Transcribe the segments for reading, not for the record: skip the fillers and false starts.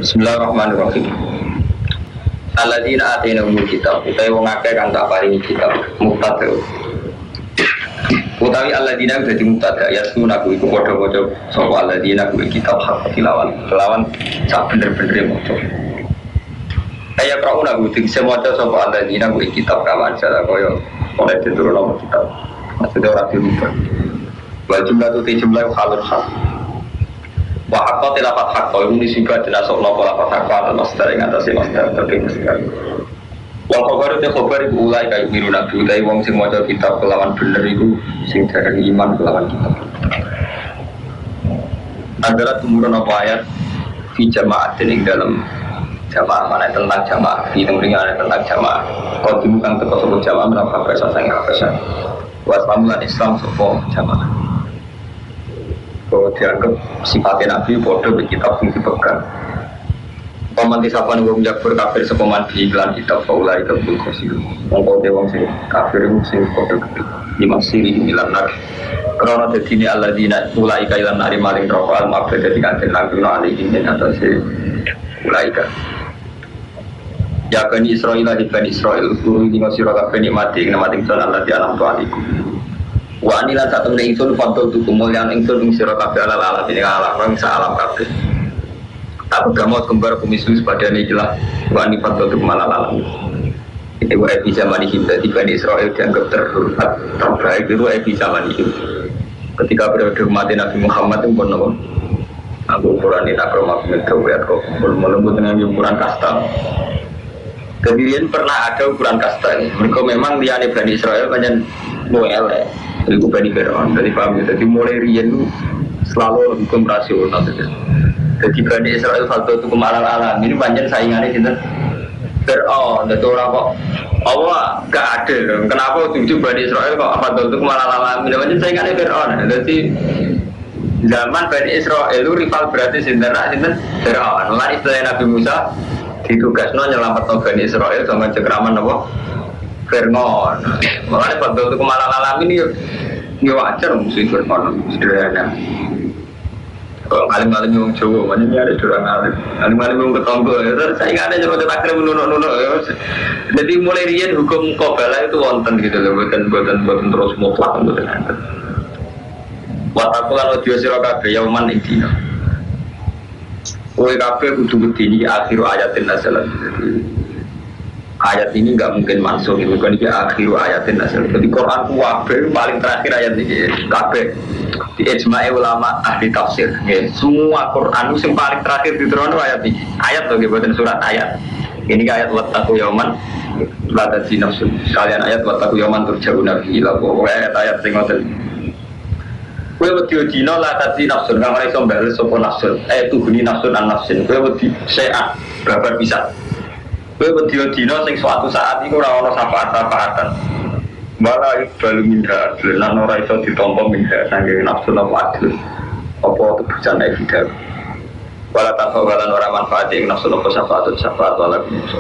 Bismillahirrahmanirrahim. Alladzina atainahumul kitab, utawi wong akeh kang tak paringi kitab, mubtada. Utawi alladzina dadi mubtada, ya sunaku iku padha-padha sapa alladzina kuwi kitab hak kelawan sak bener-bener maca. Kaya prauna kuwi semoga sapa alladzina kuwi kitab kawan cara kaya oleh diturunno kitab. Maksudnya ora dirubah. Wa jumlah halul hak. Wa hakka tilafat hakka ini juga dinasokno pola hakka atau masdar yang atasnya masdar tertinggi sekali. Wal khobar itu khobar iku ulai kayu miru nabi utai wong sing maca kitab kelawan bener iku sing darani iman kelawan kitab. Adalah tumurun apa ayat fi jama'at ing dalam jamaah mana tentang jamaah di tempat tentang jamaah. Kau timukan teko sebut jamaah berapa persen sange persen. Waslamulan Islam sopo jamaah. Bahwa dianggap sifatnya Nabi bodoh di kitab yang dipegang. Paman disapan wong jakfur kafir sepaman di iklan kitab faulai kebul khosir. Mongko wong sing kafir sing bodoh gede. Lima siri milan nar. Karena dedini alladzina ulai kailan nari maling rokok al ma'bad dadi kanjeng langguna alihin ing atase ulai ka. Ya Bani Israil di Bani Israil guru iki ngasira kabeh nikmati nikmati Allah di alam tualiku. Wa anilan satu meneh ingsun fadl tu kemuliaan ingsun ing sira kabeh ala ini alam alam kabeh. Aku gamot kembar kumisus padane jelas wa ani fadl tu alam. Itu wa epi zaman iki dadi Bani Israil dianggap terhormat terbaik itu epi zaman iki. Ketika periode umat Nabi Muhammad itu pun aku ukuran ini akromah mengkawat kok melembut dengan ukuran kasta. Kemudian pernah ada ukuran kasta ini. Mereka memang liane Bani Israil banyak Noel ya. Itu Bani Fir'aun, jadi paham ya. Jadi mulai rian itu selalu hukum rasional saja. Jadi Bani Israel faktor itu kemalang alam. Ini banyak saingannya gitu. Fir'aun, jadi orang kok Allah gak ada. Kenapa tujuh Bani Israel kok faktor itu kemalang alam? Ini banyak saingannya Fir'aun. Jadi zaman Bani Israel itu rival berarti sinternak Fir'aun. Lain istilah Nabi Musa ditugasno nyelametno Bani Israel sama cekraman apa? Fir'aun. Makanya pada waktu kemalang alam ini ya wajar musuh Fir'aun sederhana. Kalau alim-alim yang Jawa, mana ini ada orang alim. Alim-alim yang ketonggo, saya ingat ada jemaah akhir menunuk-nunuk. Jadi mulai rian hukum qabala itu wonten gitu loh, buatan terus mutlak untuk dengan. Watakulan audio sira kabeh yauman ing dina. Kowe kabeh kudu bedini akhir ayatin nasalan. Ayat ini nggak mungkin masuk, bukan ini akhir ayatin nasal. Jadi Quran kuwabe paling terakhir ayat ini kabeh di ijma' ulama ahli tafsir. Semua Quran itu yang paling terakhir diturunkan ayat ini. Ayat loh, bukan surat ayat. Ini ayat wattaqu yauman la tajzi nafsun. Kalian ayat wattaqu yauman turja'una fihi ila ayat sing ngoten. Kowe wedi dina la tajzi nafsun, kang ora iso mbales sapa nafsun. Tuhuni nafsun an nafsin. Kowe wedi se'at babar bisa. Kowe dina sing suatu saat iku ora ana syafaat-syafaatan. Malah ibalu minha, lan ora iso ditampa minha saking nafsu lan adil. Apa tebusan evidar. Wala tafawalan ora manfaat ing nafsu lan syafaat wala bisa.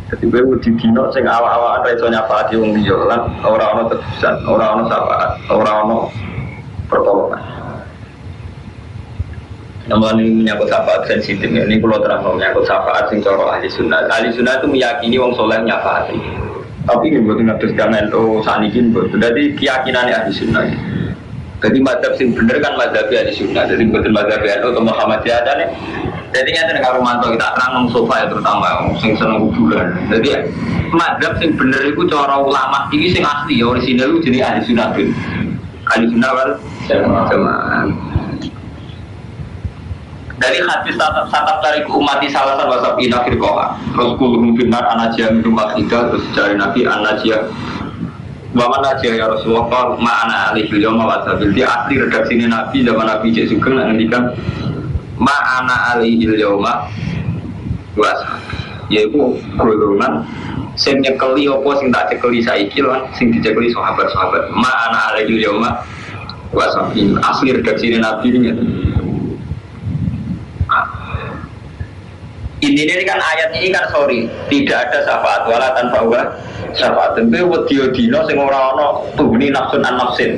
Jadi kowe dina sing awak-awak ora iso nyafaati wong liya lan ora ana tebusan, ora ana syafaat, ora ana pertolongan. Namun ini menyangkut syafaat sensitif, ini kalau terang menyangkut syafaat sing cara ahli sunnah. Ahli sunnah itu meyakini wong soleh nyafaati. Tapi ini buat ngatuskan NU sanikin buat. Jadi keyakinan ahli sunnah. Jadi mazhab sing bener kan mazhab ahli sunnah. Jadi bukan mazhab NU atau Muhammadiyah ada nih. Jadi kita dengan Romanto kita terang sofa ya terutama sing seneng kuburan. Jadi mazhab sing bener itu cara ulama ini sing asli ya orisinal itu jadi ahli sunnah. Ahli sunnah wal jamaah. Dari hadis satap dari umati salah satu wasap ina firqoha terus kulum binar anajia minum makhida terus dari nabi anajia waman najia ya Rasulullah ma'ana alihil yawma wasabil di asli redaksi ini nabi zaman nabi Cik Sugeng menghentikan ma'ana alihil yawma wasabil yaitu golongan sing nyekeli apa sing tak cekeli saiki lan sing dicekeli sahabat-sahabat ma'ana alihil yawma wasabil asli redaksi ini nabi ini Intinya ini kan ayat ini kan tidak ada syafaat wala tanpa wa syafaat. Tapi wedi dina sing ora ana tuhni nafsun an nafsin.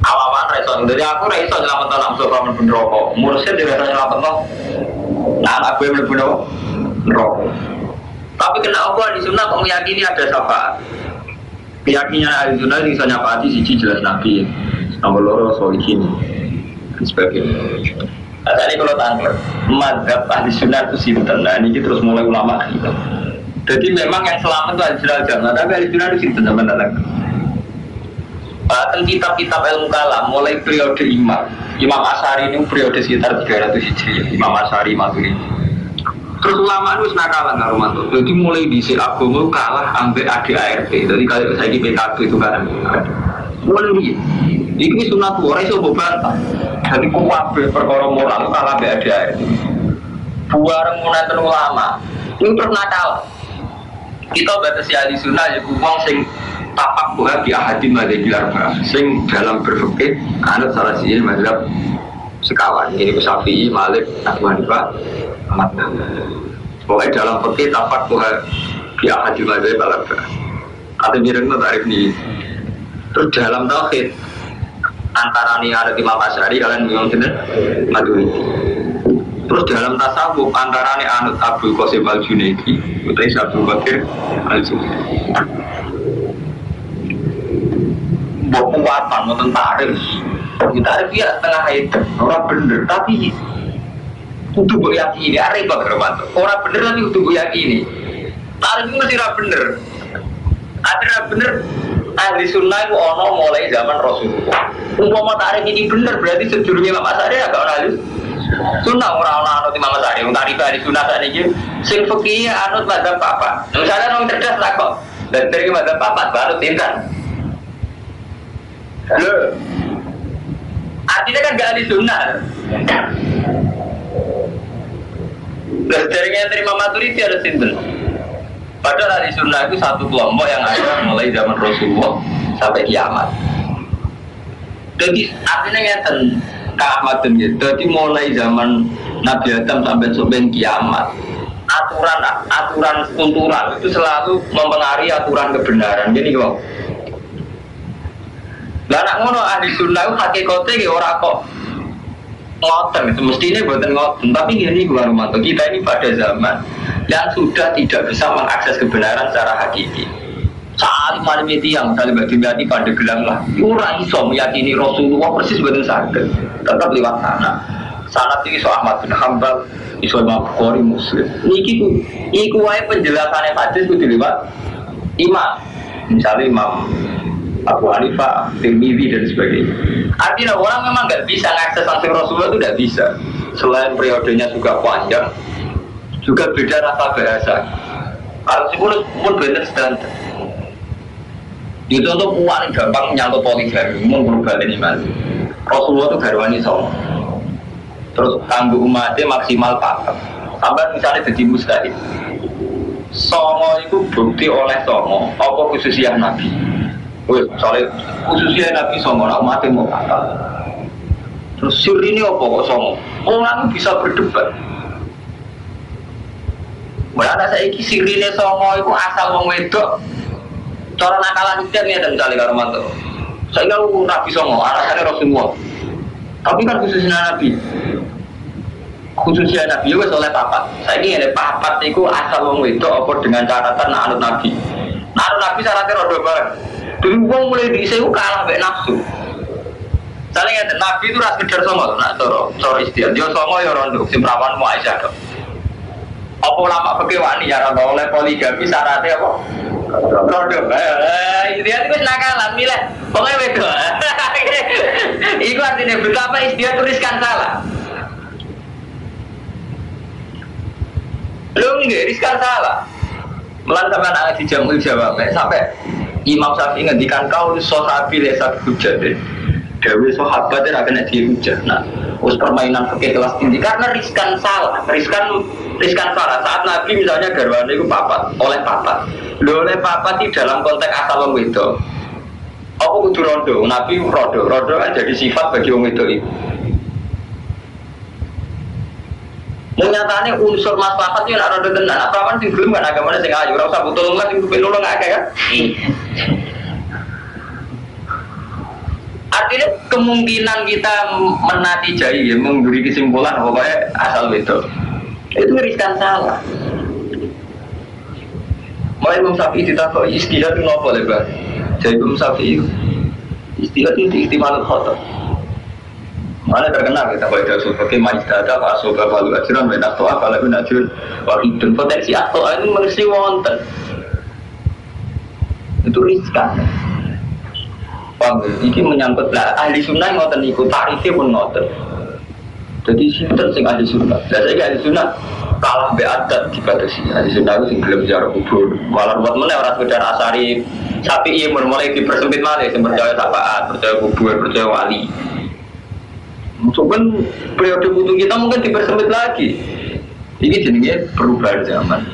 Awawan ra iso. Dari aku ra iso nyelametno nafsu ramen ben rokok. Mursyid ora iso nyelametno Nah, anak gue mlebu neraka. Tapi kenapa ahli sunnah kok meyakini ada syafaat? Keyakinan ahli sunnah bisa nyafaati siji jelas Nabi, nomor loro solihin dan sebagainya. Nah, tadi kalau tanya, mazhab ahli sunnah itu sinten. Nah, ini terus mulai ulama gitu. Jadi memang yang selamat itu ahli sunnah jannah, tapi ahli sunnah itu sinten zaman datang. Bahkan kitab-kitab ilmu kalam mulai periode Imam Asy'ari ini periode sekitar 300 Hijriah, Imam Asy'ari Maturidi. Terus ulama itu nakalan karo mantu. Jadi mulai di agama kalah ambek ADART. Jadi kalau saya di PKB itu kan mulai ini. Ini sunat ora iso bantah. Jadi kuwabe perkara moral kalah ambek ADART. Buareng munaten ulama. Ini terus nakal. Kita batasi ahli sunnah ya wong sing tapak buah di ahadi madzhabil arba'ah. Sing dalam berfikih anut salah siji mazhab sekawan. Ini Syafi'i, Malik, Abu Hanifah, Ahmad. Pokoknya dalam fikih tapak buah di ahadi madzhabil arba'ah. Atau mireng tarif ini. Terus dalam tauhid antara nih ada Imam Asy'ari kalian bingung tidak Maturidi. Terus dalam tasawuf antara nih anut Abdul Qasim Al-Junaidi, utai Abdul Qadir Al-Junaidi. Buat penguatan, nonton tarif. Kita ya tengah itu orang bener, tapi untuk gue yakini, repot berbantu. Orang bener tapi untuk gue yakini. Tarif itu masih bener. Ada bener. Ahli sunnah itu ono mulai zaman Rasulullah. Umpama tarif ini bener berarti sejurusnya Imam Asy'ari agak orang ahli sunnah orang anut Imam Asy'ari. Tarif ahli sunnah tadi itu sing fikih anut mazhab apa? Misalnya orang cerdas tak kok. Dan dari mazhab apa baru tindak. Loh. Artinya kan gak ahli sunnah. Terus dari Imam Maturidi ada sinten. Padahal ahli sunnah itu satu kelompok yang ada mulai zaman Rasulullah sampai kiamat. Jadi artinya ngeten Kak Ahmad dan gitu. Jadi mulai zaman Nabi Adam sampai kiamat, aturan kultural itu selalu mempengaruhi aturan kebenaran. Jadi kok. Lah nak ngono ahli sunnah itu hakikatnya orang kok ngoten itu mestinya buatan ngoten. Tapi gini gua Romanto, kita ini pada zaman yang sudah tidak bisa mengakses kebenaran secara hakiki. Saat malam itu yang misalnya bagi pada gelang lah, orang iso meyakini Rasulullah persis betul sakit, tetap lewat sana. Sana itu iso Ahmad bin Hanbal, iso Imam Bukhari, Muslim. Iku wae penjelasannya hadis itu lewat imam, misalnya Imam Abu Hanifah, Tirmidzi dan sebagainya. Artinya orang memang nggak bisa mengakses langsung Rasulullah itu tidak bisa. Selain periodenya juga panjang, juga beda rasa bahasa. Kalau sepuluh pun benar standar. Itu untuk paling gampang menyangkut poligami, mengubah ini mas. Rasulullah itu garwani sama. Terus kanggo umatnya maksimal 4. Sampai misalnya jadi mustahil. Songo itu bukti oleh songo, apa khususnya Nabi. Soalnya khususnya Nabi songo, umatnya mau 4. Terus sur ini apa kok songo? Orang bisa berdebat. Berada saya iki sirine songo itu asal wong wedok. Cara nakalan itu ya dan misalnya karo mantu. Saya kalau Nabi songo, alasannya Rasulullah. Tapi kan khususnya Nabi. Khususnya Nabi itu oleh papat. Saya ini ada papat itu asal wong wedok apa dengan catatan anut Nabi. Anut Nabi syaratnya rodo bareng. Dulu wong mulai diisi kalah mbek nafsu. Misalnya Nabi itu ras kejar songo, nak coro istiadat. Dia songo ya rondo, simprawan mu Aisyah dong. Apa lama pakai wani ya rondo oleh poligami syaratnya apa? Rodo. Istiadat itu nakalan milih. Pokoknya bego. Itu artinya betapa istiadat tuliskan salah. Lu nggak riskan salah. Melan sampai anak di jamul jawab sampai Imam Syafi'i ngendikan kau sahabi lesat hujat deh. Dewi sahabat dan akan dihujat. Nah, us permainan pakai kelas tinggi karena riskan salah, riskan salah. Saat Nabi misalnya garwane itu papat, oleh papat di dalam konteks asal wong wedok. Apa kudu rondo? Nabi rodo kan jadi sifat bagi wong wedok itu. Nyatane unsur maslahat itu nak rodo tenan. Apa kan sing gelem kan agamane sing ayu, ora usah butuh lunga sing nulung akeh kan. Artinya kemungkinan kita menatijai ya, memberi kesimpulan pokoknya asal itu Itu riskan salah. Mau Imam Syafi'i ditakoi istihad itu apa lebar? Jadi Imam Syafi'i istihad itu istimewa khotob. Mana terkenal kita kalau itu sebagai majidada pak sobat lalu ajaran benak toa kalau pun ajaran wahidun potensi atau ini mesti wonten itu riskan. Paham? Ini menyangkut lah ahli sunnah ngoten ikut tarifnya pun ngoten. Jadi sinten sing ahli sunnah. Saya ahli sunnah kalah be adat dibatasi. Ahli sunnah itu sing gelem ziarah kubur. Malah buat meneh ora sekedar asari sapi iya mulai dipersempit malih sing percaya syafaat, percaya kubur, percaya wali. Mungkin periode butuh kita mungkin dipersempit lagi. Ini jenenge perubahan zaman.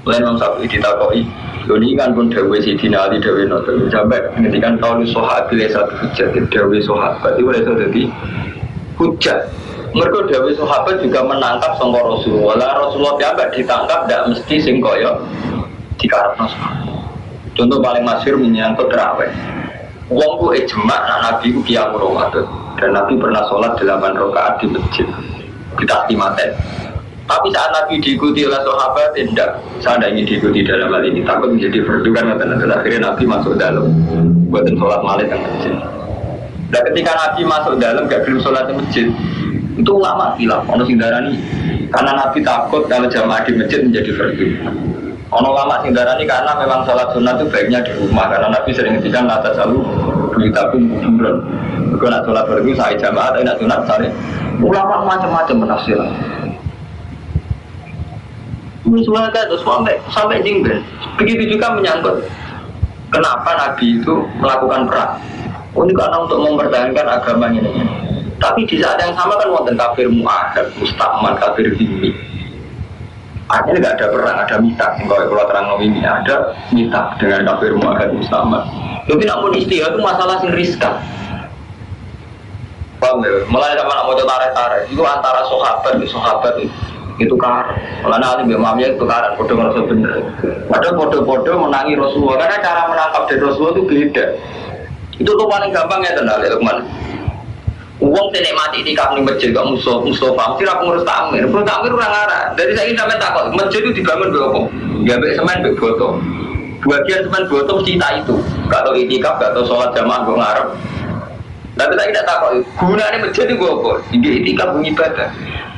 Lain Imam Syafi'i ditakoi, ini kan pun dawe Sidina Ali dawe noten sampai ngendikan kaul sahabat satu hujjah dawe sahabat itu boleh jadi hujjah. Mereka dawe sahabat juga menangkap sangka Rasulullah. Rasulullah tiap ditangkap tidak mesti sing kaya dikarepno. Contoh paling masyhur menyangkut tarawih. Wong ku ijma Nabi ku qiyamul Ramadan dan Nabi pernah sholat 8 rakaat di masjid kita timaten. Tapi saat Nabi diikuti oleh sahabat tidak, saya tidak ingin diikuti dalam hal ini takut menjadi perdukan dan akhirnya Nabi masuk dalam buatin sholat malam di masjid. Dan ketika Nabi masuk dalam gak belum sholat di masjid itu ulama bilang ono sing darani karena Nabi takut kalau jamaah di masjid menjadi fardu. Ono ulama sing darani karena memang sholat sunat itu baiknya di rumah karena Nabi sering ngendikan atas selalu berita pun kuburan. Kalau nak sholat fardu saya jamaah, tapi nak sunat saya ulama macam-macam menafsirkan. Misalnya itu sampai jingben. Begitu juga menyangkut kenapa Nabi itu melakukan perang. Ini karena untuk mempertahankan agamanya ini. Tapi di saat yang sama kan wonten kafir mu'ahad, mustakman, kafir zimmi. Artinya tidak ada perang, ada mitak. Kalau terang ini ada mitak dengan kafir mu'ahad, mustakman. Tapi namun istihad itu masalah yang riskan. Paham ya? Mulai sama nak mau tarik-tarik itu antara sahabat itu kan. Malah nanti Muawiyah itu kan bodoh ngerasa bener. Padahal bodoh-bodoh menangi Rasulullah karena cara menangkap dari Rasulullah itu beda. Itu tuh paling gampang ya tendal ya teman. Uang tenek mati di kami masjid kok Mustafa, mesti aku ngurus takmir. Perlu takmir orang arah. Dari saya ini sampai takut masjid itu dibangun berapa? Gak baik semen baik botol. Bagian semen botol cita itu. Gak tahu itikaf, gak tahu sholat jamaah gue ngarep. Tapi saya tidak takut. Gunanya masjid itu gue apa? Ini itikaf mengibadah.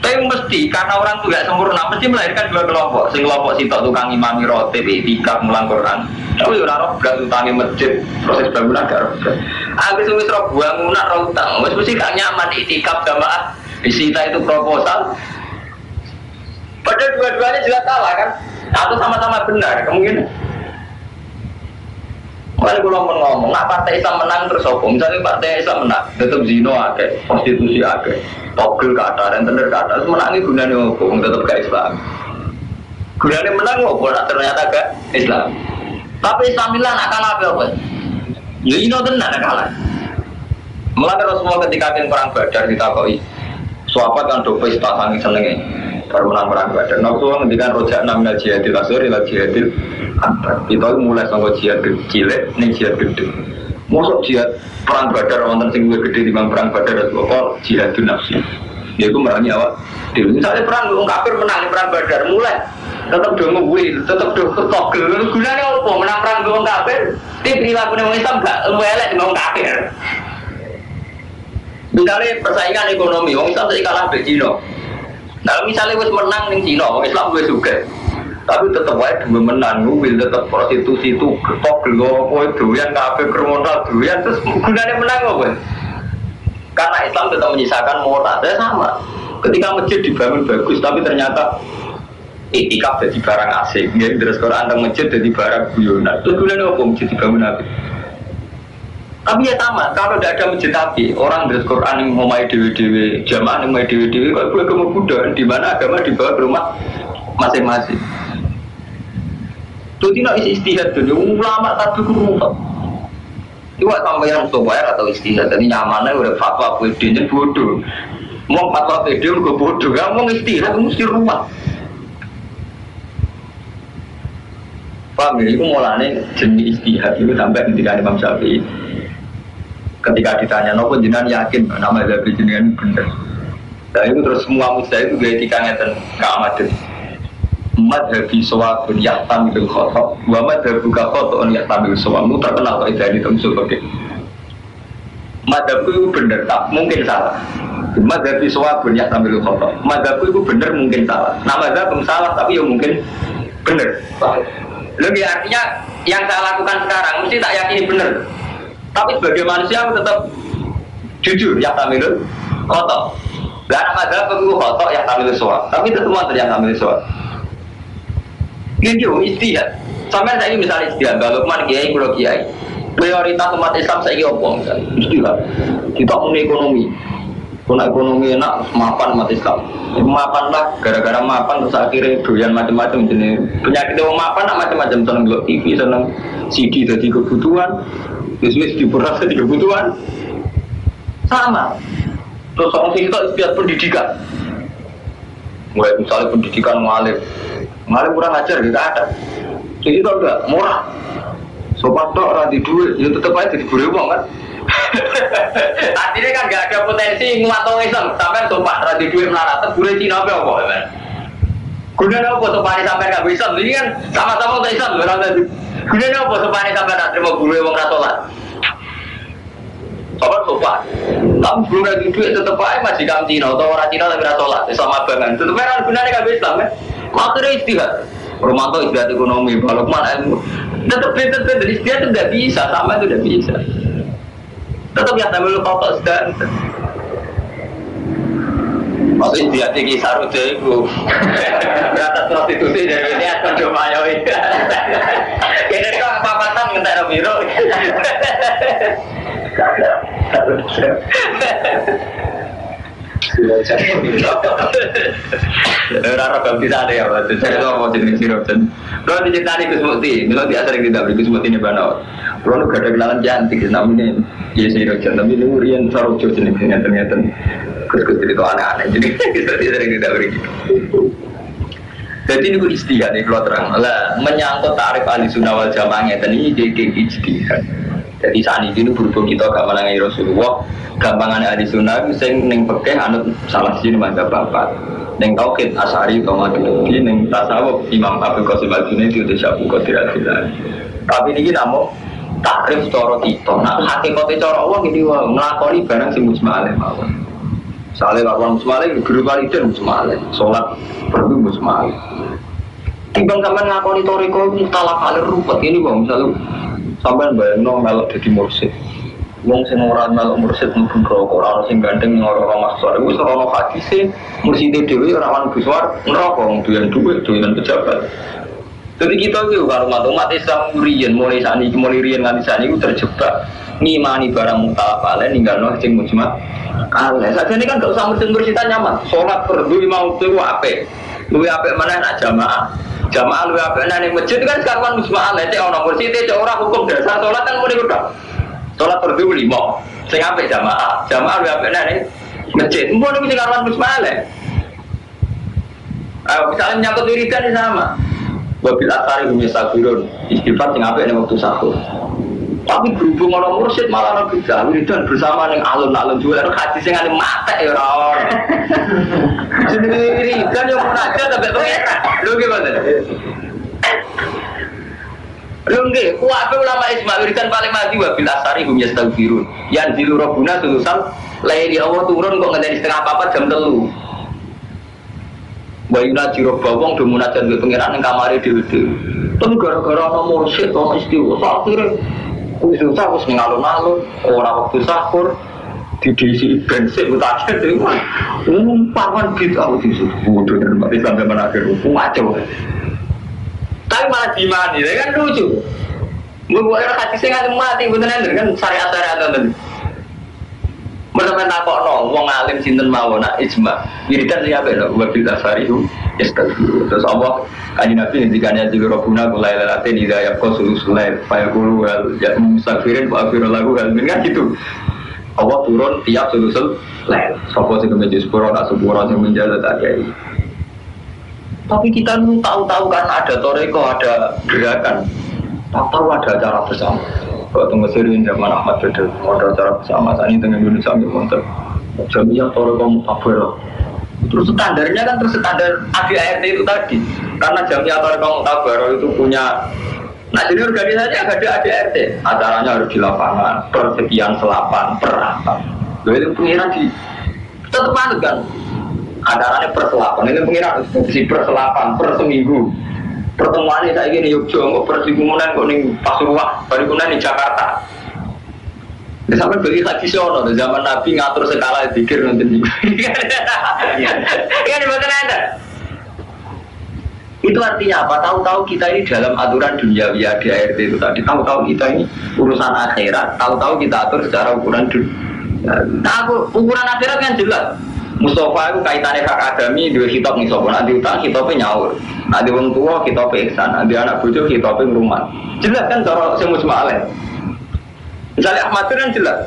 Tapi mesti karena orang itu gak sempurna, mesti melahirkan dua kelompok. Sing kelompok sitok tukang imami rotib, itikaf, mulang Quran. Tapi orang roh berat utangi masjid, proses bangunan gak roh berat. Habis itu roh bangunan roh utang, mesti gak nyaman itikaf jamaah. Disita itu proposal. Padahal dua-duanya jelas salah kan? Atau sama-sama benar kemungkinan. Kalau gue ngomong, nggak partai Islam menang terus apa? Misalnya partai Islam menang, tetap zino akeh, prostitusi akeh, togel kata, rentenir kata, terus menangi gunanya apa? Tetap gak Islam. Gunanya menang apa? Nah, ternyata gak Islam. Tapi Islamilah nak kalah apa? Ya ini tenar nak kalah. Mulai Rasulullah ketika yang perang Badar ditakoi, sahabat kan do pesta sangi senenge, baru menang perang Badar. Rasulullah ngendikan rojak namanya jihadil asghar ila jihadil akbar. Kita mulai sama jihad cilik ning jihad gede. Mosok jihad perang Badar wonten sing luwih gede timbang perang Badar apa jihadun nafsi. Yaiku merangi awak. Misalnya perang wong kafir menang perang Badar mulai tetap do ngewil, tetap do ketogel. Gunane apa menang perang wong kafir? Perilaku wong Islam gak elek wong kafir. Misalnya persaingan ekonomi, wong Islam saya kalah di Cina. Nah misalnya wis menang ning Cina, wong Islam wis juga. Tapi tetap wae dua menang, wil tetap prostitusi itu ketok gelo, kowe doyan kabeh kriminal doyan terus gunane menang apa? Karena Islam tetap menyisakan moral, sama. Ketika masjid dibangun bagus, tapi ternyata itikaf jadi barang asing, ya terus Quran tentang masjid jadi barang guyonan. Terus gunane apa masjid dibangun nabi? Tapi ya sama, kalau tidak ada masjid Nabi, orang dari Quran yang mau main dewi-dewi, jamaah yang main dewi-dewi, kalau boleh kemudian di mana agama dibawa ke rumah masing-masing. Itu tidak isi istihad dulu, ulama tapi kurang. Itu sampai yang sobat atau istihad, jadi nyamannya udah fatwa PD-nya bodoh. Mau fatwa PD udah bodoh, kamu mau istihad mesti rumah. Paham ya, itu mulanya jenis istihad itu sampai ketika Imam Syafi'i. Ketika ditanya, nopo jenengan yakin nama Zabri jenengan benar? Nah itu terus semua mujtahid itu gaya etika ngeten keamadan. Madhabi sawabun yahtamil khotok wa madhabuka khoto'un yahtamil sawab. Itu terkenal kalau itu usul fikih. Madhabku itu benar, tak mungkin salah. Madhabi sawabun yahtamil khotok. Madhabku itu benar mungkin salah. Nah madhab salah tapi ya mungkin benar. Lebih artinya yang saya lakukan sekarang mesti tak yakini benar. Tapi sebagai manusia aku tetap jujur yahtamil khotok. Dan madhab itu khotok yahtamil sawab. Tapi itu semua yahtamil sawab. Ini juga istihad. Sampai saya ini misalnya istihad, Lukman kiai, kulo kiai. Prioritas umat Islam saya ini apa misalnya? Istihad. Kita punya ekonomi. Punya ekonomi enak, mapan umat Islam. Mapan lah, gara-gara mapan terus akhirnya doyan macam-macam jenis penyakit yang mapan lah macam-macam, seneng blok TV, seneng CD jadi kebutuhan, bisnis diperas jadi kebutuhan. Sama. Terus orang itu istihad pendidikan. Mulai misalnya pendidikan mu'alim. Malah kurang ajar kita ada. Jadi itu enggak murah. Sobat tok ora di duit, ya tetep aja diburu wong kan. Artinya kan enggak ada potensi nguatong Islam, sampean sobat ora di duit melarat, tebure Cina apa kan. Gunane apa sopan sampean enggak bisa, ini kan sama-sama untuk Islam ora ada. Gunane apa sopan sampean enggak terima guru wong ra salat. Sopan. Tapi belum ada duit tetep aja majikan Cina atau orang Cina tapi ra salat, sama banget. Tetep ora gunane enggak Islam kan. Akhirnya istihad, Romanto istihad ekonomi, kalau mana ilmu, tetap dari istihad itu tidak bisa, sama itu tidak bisa. Tetap ya sambil kotor sedang. Maksud istihad tinggi sarut itu, atas prostitusi dari ini akan coba ayoi. Kira kau apa-apaan ngentai biru. Rara ganti ada ya, saya itu mau jenis siropen. Kalau diceritani Gus Mukti, kalau dia sering tidak beri Gus Mukti ini banget. Kalau gak ada kenalan cantik, namanya ya siropen. Tapi ini Rian Sarojo jenis ternyata Gus itu aneh-aneh. Jadi kita sering tidak beri. Jadi ini istihad nih kalau terang. Lah menyangkut tarif ahli sunnah wal jamaahnya tadi jadi istihad. Jadi saat ini berhubung kita gak menangi Rasulullah, gampangan ahli sunnah sing ning fikih anut salah siji mazhab bapak. Ning tauhid Asy'ari atau Maturidi, ning tasawuf Imam Abdul Qasim Al-Junaidi itu Syekh Qadir Al-Jilani. Tapi ini namung takrif cara kita. Nah, hakikate cara Allah iki nglakoni barang sing mujma' alaih mawon. Sale lawan mujma' alaih guru waliden mujma' alaih, salat perlu mujma' alaih. Timbang sampean ngakoni toriko mutalaf alir rupet ini bang, misalnya sampean bayangno melok dadi mursyid. Wong sing ora melok mursyid mlebu neraka, ora sing gandeng ora maksud. Wis ora hadise murside dhewe ora wan buswar neraka wong duwe dhuwit, duwe pejabat. Jadi kita itu kalau umat Islam riyen mulai saniki mulai riyen nganti saniki terjebak ngimani barang mutalaf alih ninggalno sing mujma' alaih. Sajane kan gak usah mursyid-mursyid nyaman. Salat perdu mau tuh apik. Luwih apik meneh nak jamaah. Jamaah luwih apik nang masjid kan sekarang mujma' alaih. Cek ana mursyid cek ora hukum dasar salat kan muni kudu. Salat perdu 5. Sing apik jamaah. Jamaah luwih apik nang masjid. Mbok niku sing karuan mujma' alaih. Misalnya menyangkut wiridan sama. Wabil asari misafirun istighfar sing apik ning wektu sahur. Tapi berhubung ana mursyid malah ana bid'ah wiridan bersama ning alun-alun jualan hadis sing ane matek ya ora ono. Jenenge wiridan yo munajat sampe pengeran. Lho nggih mboten. Lho nggih, kuwabe ulama ijma wiridan paling mati wabil asari misafirun. Yang zilu rabbuna sulusan laili Allah turun kok ngenteni setengah 4 jam 3. Bayuna jiro bawang do munajat ke pengiran yang kamari dhewe-dhewe. Tapi gara-gara ana mursyid ana istiwa akhire wis susah wis ngalun-alun ora waktu sahur didisi bensin utahe dhewe. Umpan bid'ah disebut dan mati sampai menakhir ngaco. Tapi malah dimani kan lucu. Mbok ora hadise kan mati mboten kan syariat-syariat ngoten. Menemen takokno wong alim sinten mawon nak ijma. Wiridan ya ben wa bil asarihu istaghfiru. Terus Allah kanjeng Nabi ngendikane di Rabbuna qulailalatin idza yaqul sulail fa yaqulu wal mustaghfirin wa aghfir lahu hal min kan gitu. Allah turun tiap sulusul lail. Sapa sing kemeje sepuro tak sepuro sing menjaga tak kiai. Tapi kita dulu tahu-tahu kan ada toreko, ada gerakan. Tahu ada acara bersama. Kalau tunggu Mesir zaman Ahmad Bedel, ada acara bersama. Saat ini tengah Indonesia ambil monter. Jamiah Toreko Mutabir, Terus standarnya kan terus standar ADART itu tadi. Karena Jamiatul Mu'tabarah itu punya, nah jadi organisasi ada ADART, acaranya harus di lapangan, persekian selapan, per apa. Lalu itu pengiran di tetap anut kan, acaranya per selapan, itu pengiran di per selapan, per seminggu. Pertemuan ini saya ingin Yogyakarta, per kemudian kok nih Pasuruan, baru kemudian di Jakarta. Ya, sampai beli lagi sono, zaman Nabi ngatur skala pikir nanti juga. Kan dibuat ada. Itu artinya apa? Tahu-tahu kita ini dalam aturan dunia via DART itu tadi. Tahu-tahu kita ini urusan akhirat. Tahu-tahu kita atur secara ukuran dunia. Nah, ukuran akhirat kan jelas. Mustafa itu kaitannya hak adami dua kitab nih sopo. Nanti utang kitabnya nyaur. Nanti orang tua kitabnya ihsan. Nanti anak bojo kitabnya rumah. Jelas kan cara semus ma'aleh. Misalnya Ahmad kan jelas.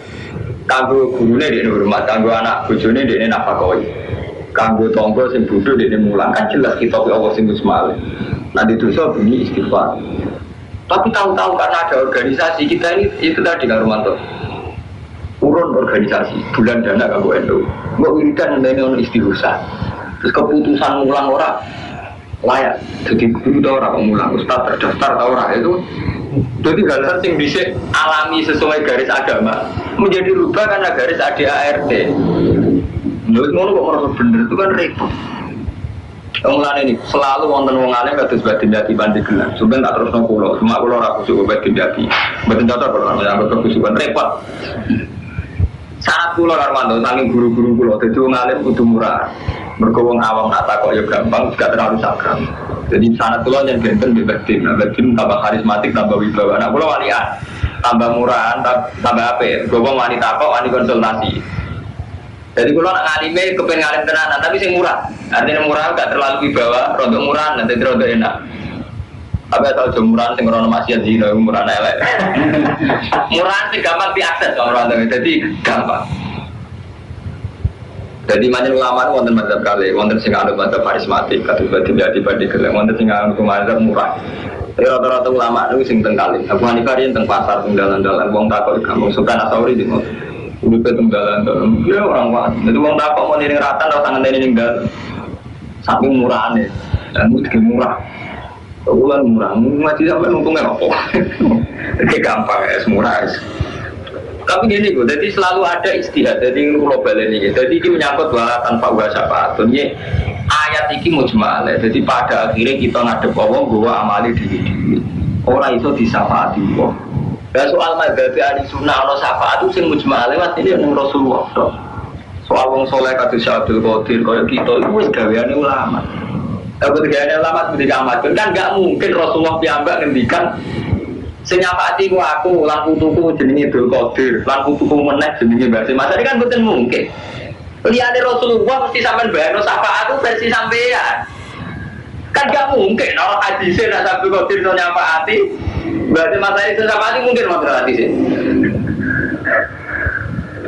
Kanggo gurunya dia hormat, kanggo anak bojone dia nafakoi. Kanggo tonggo sing bodoh dia mulang kan jelas kitabnya Allah sing musmale. Nanti dosa bunyi istighfar. Tapi tahu-tahu karena ada organisasi kita ini itu tadi kan Romanto. Urun organisasi, bulan dana kanggo NU. Mbok wiridan ndene ono istighosa. Terus keputusan mulang ora layak. Jadi guru ta ora mulang, ustaz terdaftar ta ora itu. Jadi hal-hal yang bisa alami sesuai garis agama menjadi rubah karena garis ADART. Menurut ngono kok merasa bener itu kan repot. Ngomongane ini selalu wonten wong alim kados batin jati pandi gelang. Sampeyan tak terusno kula, cuma kula ora kusuk batin jati. Mboten cocok kula nyambut kekusukan repot. Saat kula Armando saking guru-guru kula dadi wong alim kudu murah. Mergo wong awam nak takok ya gampang, gak terlalu sakral. Jadi sanad kula yang benten bebatin, bebatin tambah karismatik, tambah wibawa. Nah kula walian, tambah murahan, tambah apik. Wong wanita kok wani konsultasi. Jadi kula nak ngalime kepen ngalim tenanan, tapi sing murah. Artinya murah gak terlalu wibawa, rodok murahan nanti rodok enak. Tapi atau jemuran sing rono maksiat zina murahan elek. Murahan sing gampang diakses orang orang jadi gampang. Jadi banyak ulama wonten mazhab kali, wonten sing anut mazhab karismatik, kados badhe dadi gelem, wonten sing anut mazhab murah. Tapi rata-rata ulama niku sing teng kali. Abu Hanifah yen teng pasar teng dalan-dalan wong takok gampang Sultan Asauri di ngono. Uripe teng dalan-dalan. Ya orang wae. Dadi wong takok mau ning ratan ora tangan ning dalan. Saking murahane. Dan mesti murah. Ulan murah, ngaji sampai untungnya apa? Jadi gampang ya, murah. Tapi gini kok, jadi selalu ada istihad. Jadi ini global ini, jadi ini menyangkut bahwa tanpa bahasa apa. Ini ayat ini mujmal. Jadi pada akhirnya kita ngadep Allah bahwa amali diri. Orang itu disafaati Allah. Dan soal madhabi ahli sunnah atau syafaat itu sing mujmal. Mas ini yang Rasulullah. Soal wong soleh kados Abdul Qadir kaya kita itu wis gaweane ulama. Ketika ulama ketika amat kan nggak mungkin Rasulullah piyambak ngendikan senyapati ku aku lan putuku jenenge Abdul Qadir lan putuku meneh jenenge Basim. Mas kan mboten mungkin. Liyane Rasulullah mesti sampean bayangno syafaat itu versi sampean. Kan nggak mungkin orang hadise nek Abdul Qadir iso nyafaati berarti masa itu syafaati mungkin masalah hadise.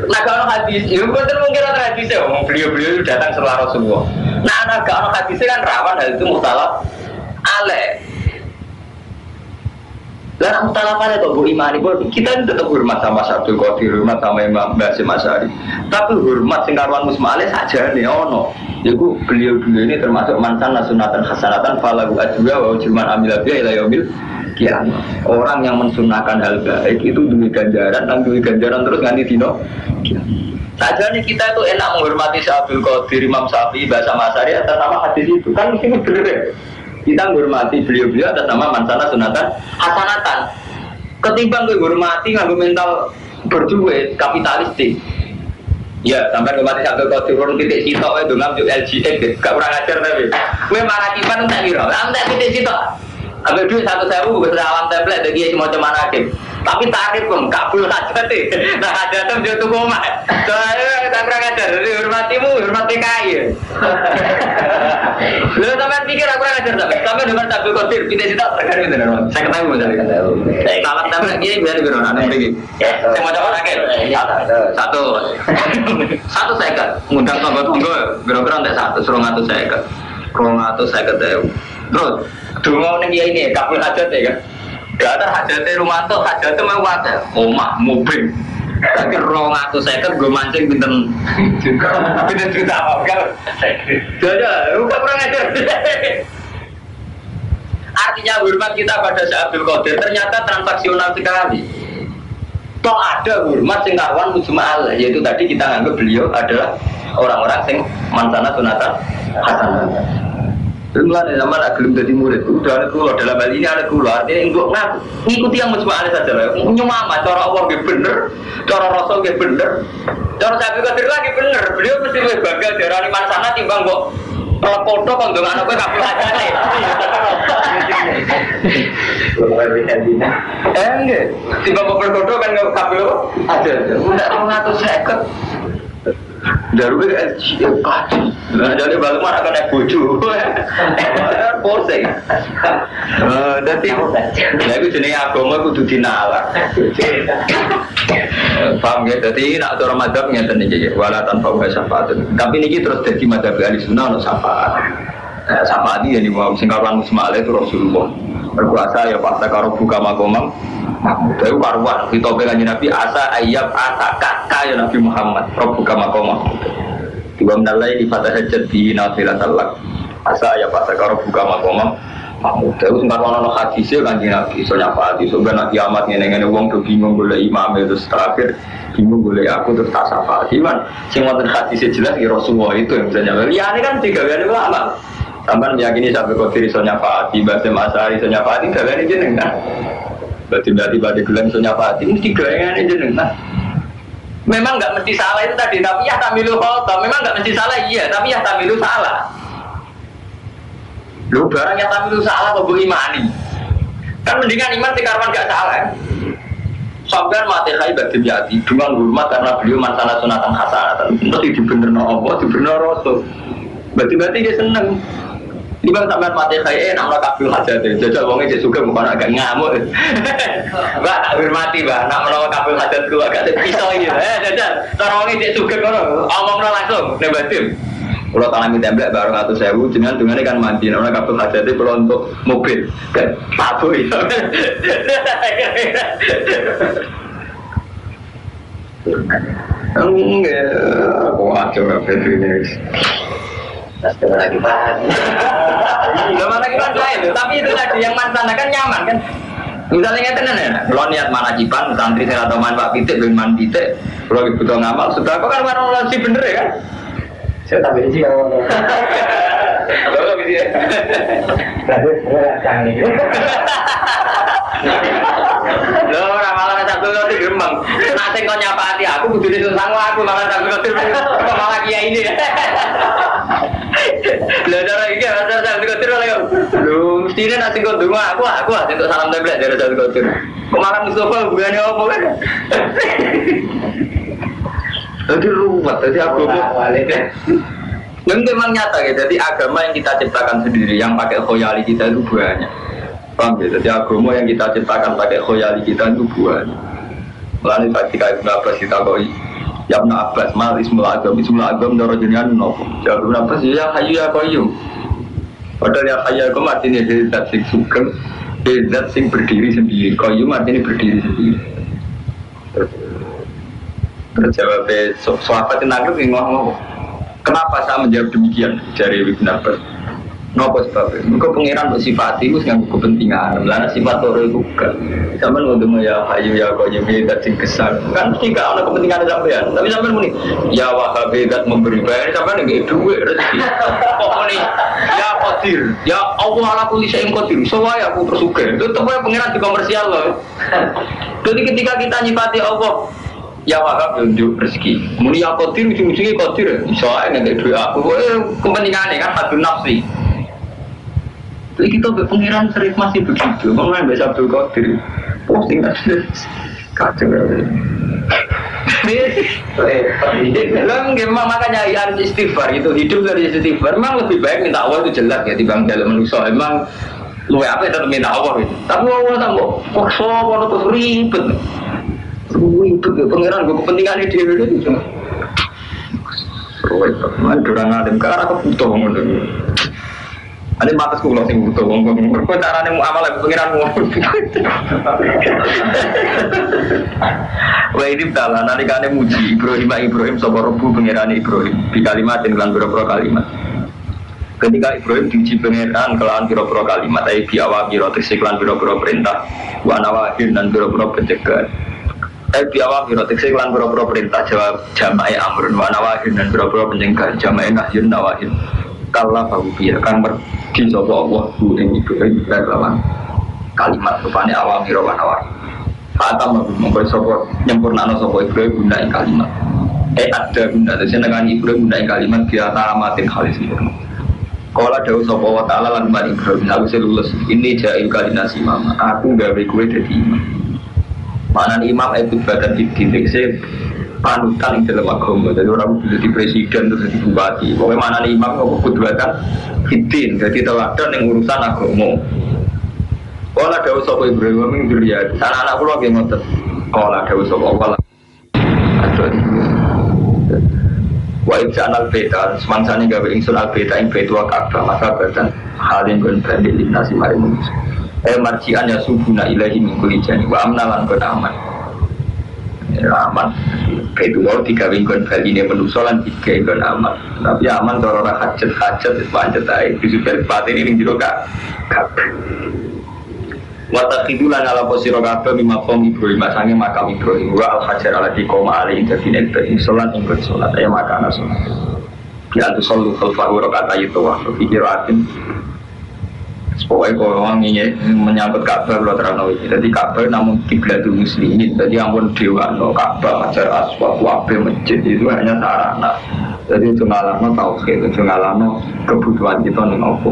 Nah kalau hadis, itu betul mungkin ada hadisnya. Beliau-beliau itu datang setelah Rasulullah. Nah kalau hadisnya kan rawan hal itu mutalaf ale. Lah mutalaf ale itu bu imani, kita ini tetap hormat sama Abdul Qadir, hormat sama Imam Basim Asy'ari. Tapi hormat sing karuan musmale saja nih ono. Jadi beliau-beliau ini termasuk mantan sunatan hasanatan falahu ajwa wa ujman amila biha ila yaumil kiamat. Orang yang mensunahkan hal baik itu duwe ganjaran dan duwe ganjaran terus nganti dino. Saja nih kita itu enak menghormati Abdul Qadir, Imam Syafi'i, bahasa Masari atas nama hadis itu kan mesti bener. Kita menghormati beliau-beliau atas nama mansana sunatan hasanatan. Ketimbang menghormati nganggo mental berduit kapitalistik. Ya, sampai kemati Abdul Qadir urung titik sitok itu ngambil LGX, gak kurang ajar tapi. Kowe maratipan tak kira, tak titik sitok. Ambil duit 1.000 besar alam template dari semua cuman hakim. Tapi tarif pun kabul saja deh. Nah ada tuh dia tuh koma. Soalnya kita kurang ajar. Jadi hormatimu, hormati kaya. Lalu sampai pikir aku kurang ajar tapi. Sampai dengar Abdul Qadir pindah situ terkait itu normal. Saya ketemu misalnya. Alam template ini biar biar ada pergi. Saya mau coba rakyat. Satu second. Ngundang tonggo-tonggo. Kira-kira untuk satu. Suruh ngatur second. Kalau ngatur second deh. Terus. Dulu nih ini kabel hajat ya kan, gak ada hajatnya rumah tuh hajatnya mau ada, omah mobil, Tapi 250 gue mancing pinten juta apa kan? Jadi udah kurang ajar. Artinya hormat kita pada Syekh Abdul Qadir ternyata transaksional sekali. Toh ada hormat sing kawan mujmal, yaitu tadi kita anggap beliau adalah orang-orang sing mansana sunatan hasanah. Mulai zaman agak jadi murid, udah ada kulo dalam hal ini ada kulo, artinya untuk ngikuti yang mujmal saja lah. Nyumama, cara Allah gak bener, cara Rasul gak bener, cara Syekh Abdul Qadir lagi bener. Beliau mesti lebih bangga darani mansana timbang kok foto kon dengan apa kabeh ajane. Enggak, tiba foto kan kabeh ada. Udah 250. Daruwe kaji. Nah, jadi balik mana akan naik bojo. Posing. Dadi lha iku jenenge agama kudu dinalar. Paham ya? Dadi nek cara madzhab ngeten iki wala tanpa syafaat. Tapi niki terus dadi madzhab Ahlussunnah ono syafaat. Syafaat iki yen wong sing kawan musmale itu Rasulullah. Berkuasa ya fakta karo buka makomam Mahmud itu karuan kita pengen Nabi asa ayat asa kakak ya Nabi Muhammad buka makomam tiba menalai di fatah hajat di nafilah talak asa ayat fakta karo buka makomam Mahmud itu sempat ono hadisnya kan Nabi soalnya pati soalnya nanti kiamat ngene-ngene wong tuh bingung boleh imam itu terakhir bingung boleh aku terus tak sapa cuman sing wonten hadisnya jelas Rasulullah itu yang bisa nyampe liane kan tiga kali ulama sampai meyakini sampai Qadir iso nyafaati, Basim Asy'ari iso nyafaati, gaweane jenengan. Berarti pada gelang iso nyafaati, mesti gaweane jenengan. Memang enggak mesti salah itu tadi, tapi ya tamilu khata. Memang enggak mesti salah iya, tapi ya tamilu salah. Lu barang yang tamilu salah kok imani. Kan mendingan iman sekarang enggak salah. Sampai mati hai badim yati, dengan hormat karena beliau masalah sunatan hasanatan. Mesti dibenerno Allah, dibenerno Rasul. Berarti dia seneng. Ini bang sampai mati kayak nama kabel aja deh. Jajal wongnya jadi suka bukan agak ngamuk. Mbak tak hormati mbak. Nama kabel aja tuh agak pisau gitu. Jajal. Cara wongnya jadi suka kono. Omongnya langsung nebatin. Kalau tanami template baru 100.000. Jangan dengannya kan mandi. Nama kabel aja itu kalau untuk mobil. Kan tabu itu. Enggak. Wah coba ini. Sudah lagi bahan. Mana lagi lain, tapi itu tadi yang mantan kan nyaman kan. Misalnya nggak tenan ya, kalau niat manajiban santri saya atau manfaat pitik dengan pitik, kalau butuh ngamal, sudah kok kan orang sih bener ya kan? Saya tak beli sih kalau. Kalau gitu ya. Berarti jangan ini. Loh, ramalan satu kali gembang. Nanti kau nyapa hati aku, butuh disusang aku malah satu kali malah kiai ini. Lah cara iki rasa satu kali lagi. Lu mestinya nanti kau dengar aku untuk salam tablet dari satu kali. Kok malah Mustafa hubungannya apa kan? Jadi ruwet, jadi agama. Memang nyata ya, jadi agama yang kita ciptakan sendiri, yang pakai khoyali kita itu banyak. Paham ya? Jadi agama yang kita ciptakan pakai khoyali kita itu banyak. Lalu ketika Ibn Abbas kita koi, ya Ibn Abbas, mal ismul agam doro jenengan nopo. Jawab Ibn Abbas, ya hayu ya koyum. Padahal ya hayu ya koyum artinya zat sing sugeng, zat sing berdiri sendiri. Koyum artinya berdiri sendiri. Terus jawabnya, sahabat yang nangkep ini ngomong, kenapa saya menjawab demikian dari Ibn Abbas? Kenapa sebabnya? Mereka pengiran bersifat itu dengan kepentingan. Karena sifat orang itu bukan. Sampai ngomong ya hayu ya koyum dat sing kesan. Kan mesti gak ada kepentingan sampean. Tapi sampai muni ya wahab dat memberi bayar sampai nggak duit rezeki. Pokoknya ya qadir, ya Allah ala kulli syai'in qadir. Soalnya aku bersyukur. Itu pokoknya pengiran di komersial loh. Jadi ketika kita nyifati Allah ya wahab tunjuk rezeki. Muni ya qadir ujung-ujungnya qadir. Soalnya nggak duit aku. Kepentingannya kan satu nafsi. Jadi kita pengiran sering masih begitu. Mengenai bahasa Abdul Qadir posting kacau. Memang makanya harus istighfar itu, hidup dari istighfar. Memang lebih baik minta Allah itu jelas ya dibanding dalam manusia. Memang lu apa itu minta Allah itu. Tapi Allah tambah paksa kalau terus ribet. Ribet pengiran gue kepentingan dia itu cuma. Ribet. Mana orang alim karena kebutuhan. Ane matas kulo sing butuh ngomong. Kok carane muamalah pengiran ngono. Wa ini dalan nalikane muji Ibrahim sapa rebu pengiran Ibrahim di kalimatin lan pira-pira kalimat. Ketika Ibrahim diuji pengiran kelawan pira-pira kalimat ai biawa kira tekse lan pira-pira perintah wa nawahin dan pira-pira pencegahan. Biawa kira tekse lan pira-pira perintah jawab jamae amrun wa nawahin dan pira-pira pencegahan jamae nahyun nawahin. Kala bahu biar kan mergi sapa Allah bu ing Ibrahim lawan kalimat rupane awal mira wanawar. Fatam mongko sapa nyempurnakno sapa Ibrahim guna ing kalimat. Ada guna senengane Ibrahim guna ing kalimat dia tamatin halis sempurna. Kala dawuh sapa wa taala lan bani Ibrahim halus lulus ini ja'il kalinasi mama. Aku gawe kowe dadi imam. Manan imam itu badan dikse panutan dalam agama, jadi orang bisa jadi presiden terus jadi bupati. Pokoknya mana nih imam mau kebutuhan hidin, jadi teladan yang urusan agama. Kalau ada usaha Ibrahim yang dilihat, anak-anak pulau yang ngotot. Kalau ada usaha Allah, ada wa ibsan al-beta, semangsa ni gawe ingsun al-beta ing betua Ka'bah maka badan halin gun bandil linasi mari manusia. Marjian ya subuna ilahi min kulli jani wa amnalan gun aman. Aman, itu mau tiga mingguan kali ini menusolan tiga mingguan aman. Tapi aman kalau orang hajat panjat air di super paten ini juga kak. Watak itulah ala posiro kafe mimakom Ibrahim masangnya makam Ibrahim wa al hajar ala di koma ali jadi nanti solat ingkut solat ayam makan solat. Dia tu selalu kalfahu rokat ayat tuah pikiratin. Pokoknya kalau orang ini menyambut Ka'bah kalau terang jadi Ka'bah namun kiblatul muslimin jadi ampun dewa no Ka'bah ajar aswad wabe masjid itu hanya sarana jadi itu ngalami tauhid itu ngalami kebutuhan kita nih apa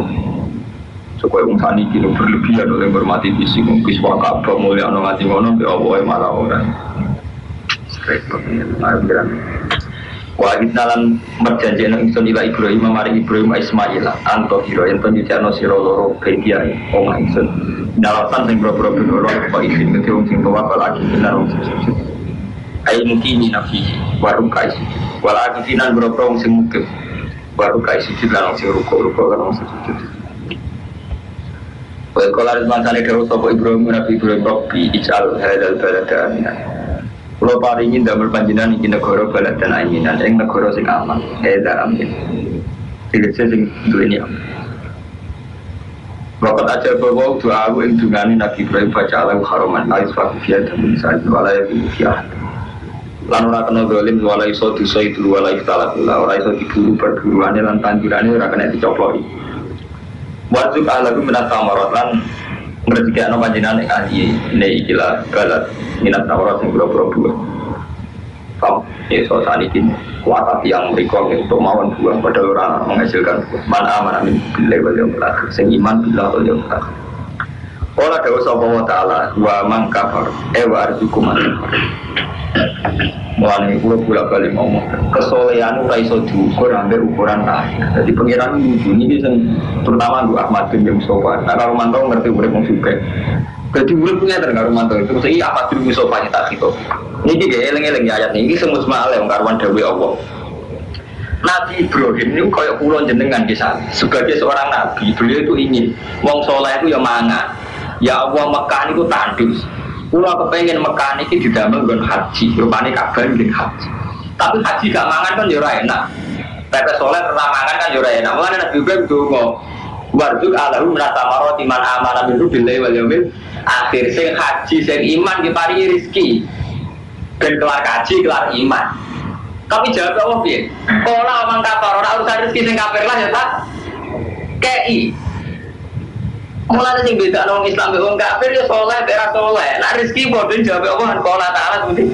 supaya unsani kita berlebihan oleh hormati fisik kiswah Ka'bah mulia no ngati ngono be Allah malah orang straight pengen wajib nalan merjanjian ingsun ila Ibrahim mari Ibrahim Ismail anto hiro ento nyuciano sira loro bediae omah ingsun dalatan sing boro-boro boro apa izin ke wong sing tuwa lagi benar wong sing ai mungkin nafi baru kai wala akinan boro-boro wong sing mungkin baru kai sujud lan wong sing ruko kan wong sing sujud wa qala rizman sale dewe sapa Ibrahim nabi Ibrahim rabbi ij'al hadzal balada amina. Kalau paringin damel panjenengan iki negara balad dan aminan ing negara sing aman. Eda amin. Tegese sing duweni aman. Bapak aja bawa doa ing dungane Nabi Ibrahim baca alam haraman ais fakfiya dan misal wala ya fiya. Lan ora kena zalim wala iso dosa itu wala iftalakula ora iso diburu perburuane lan tanjurane ora kena dicoploki. Wajib alaku minat tamarat lan ngerti ana panjenengan ing ahli ne ikilah balad minat tamarat sing pura-pura buah. Kam iso saniki kuat yang mriko untuk mawon buah padahal ora menghasilkan man amanah min billahi wal yaumil akhir sing iman billahi wal yaumil akhir. Ora dawuh sapa wa taala wa man kafar wa arzukum man. Mulane kula bolak-balik ngomong kesolehan ora iso diukur ambek ukuran lahir. Jadi pengiran lucu niki sing terutama Mbok Ahmad bin Mustofa. Nah, karo mantau ngerti urip wong sugih. Dadi urip punya ten karo mantau itu mesti Ahmad bin Mustofa tak gitu. Niki ge eling-eling ayat niki sing musma'ale wong karuan dawuh Allah. Nabi Ibrahim ini kayak kula jenengan kisah. Sebagai seorang nabi, beliau itu ingin wong saleh itu ya mangan. Ya Allah Mekah niku tandus. Kula kepengen Mekah niki didamel nggon haji, rupane Ka'bah nggon haji. Tapi haji gak mangan kan yo ora enak. Pepe saleh ora mangan kan yo ora enak. Mulane Nabi Ibrahim donga, "Warzuq alahu min tamarati man amana minhu billahi wal yaumil akhir." Sing haji sing iman diparingi rezeki. Ben kelar haji, kelar iman. Tapi jawab Allah piye? Ora omong kafir, ora urusan rezeki sing kafir lah ya tak. KI. Mulane sing beda wong Islam mbek wong kafir ya saleh ora saleh. Nek rezeki padha jawab Allah kan qala ta'ala seperti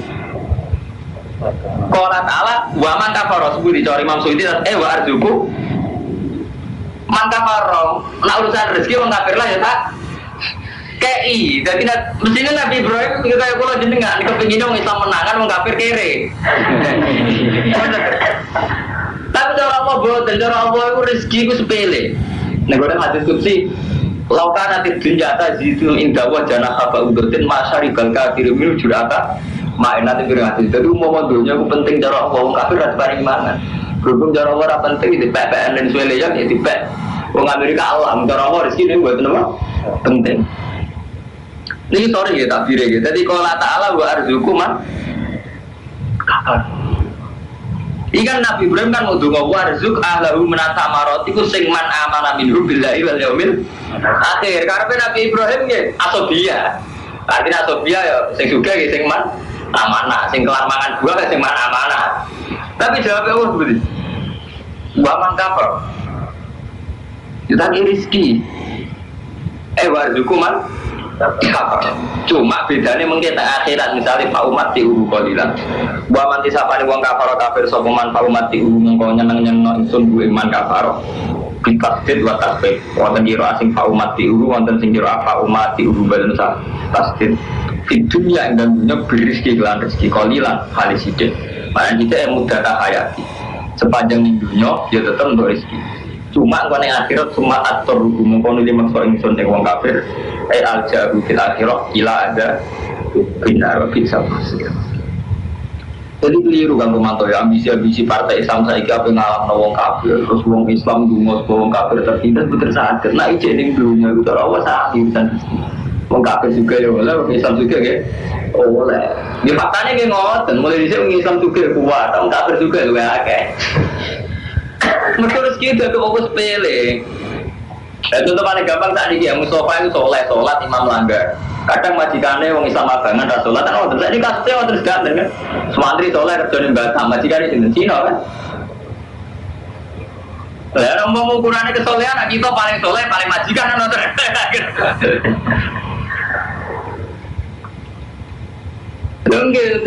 qala ta'ala wa man kafara seperti cari Imam Suyuti wa arzuku man kafara. Nek urusan rezeki wong kafir lah ya tak. KI, jadi mestinya Nabi Ibrahim kayak kula jenengan kepengin wong Islam menangan wong kafir kere. Tapi cara Allah boten, cara Allah itu rezeki ku sepele. Nek ora hadis kursi laukan nanti dunia tazidul indah wajana haba udotin masyaribal kafir minul jurata main nanti berarti jadi umum dunia aku penting cara Allah kafir rata paling mana berhubung cara Allah penting di PPN dan Venezuela ya di PPN Wong Amerika alam, cara apa rezeki ini buat apa? Penting. Ini sorry ya tak bire gitu. Jadi kalau Allah Taala wa arzuku man kabar. Ikan Nabi Ibrahim kan mau dungo warzuk ahlahu menata marot iku sing man amana minhu billahi wal yaumil akhir. Karena Nabi Ibrahim nggih asobia. Artinya asobia ya sing juga nggih sing man amanah, sing kelar mangan buah sing man amanah. Tapi jawabnya Allah seperti wa man kafir. Kita rezeki. Warzuku man cuma bedanya mungkin akhirat misalnya Pak Umat diuru kolilan buah manti sapani wong kafaro kafir sopeman Pak Umat diuru mengkau nyeneng insun bu iman kafaro bitasdid wa tasbih wonten kiro asing Pak Umat diuru wonten sing kiro Pak Umat diuru badan sa tasdid fitunya yang dunia berizki kelan rezeki kolilan halisidik makanya kita yang mudah tak hayati sepanjang dunia dia tetap untuk rezeki cuma kalau yang akhirat semua atur hukum kau nilai maksud insun yang wong kafir al-jahu fil akhirat ila ada binar bisa masuk. Jadi keliru kan Romanto ya ambisi partai Islam saya apa ngalam wong kafir terus wong Islam dungo wong kafir tertindas betul sakit. Nah ini jadi dunia itu terlalu sakit dan wong kafir juga ya boleh wong Islam juga ya boleh. Di faktanya kayak ngoten mulai di sini wong Islam juga kuat, wong kafir juga lebih akeh. Mereka rezeki itu fokus sepele. Contoh paling gampang tadi ya Mustafa itu sholat imam langgar. Kadang majikannya orang Islam abangan dan sholat kan waktu ini kasusnya waktu terus ganteng kan. Semantri sholat kerjain Batam majikannya di Cina kan. Ya orang mau ukurannya kesolehan kita paling soleh paling majikan kan waktu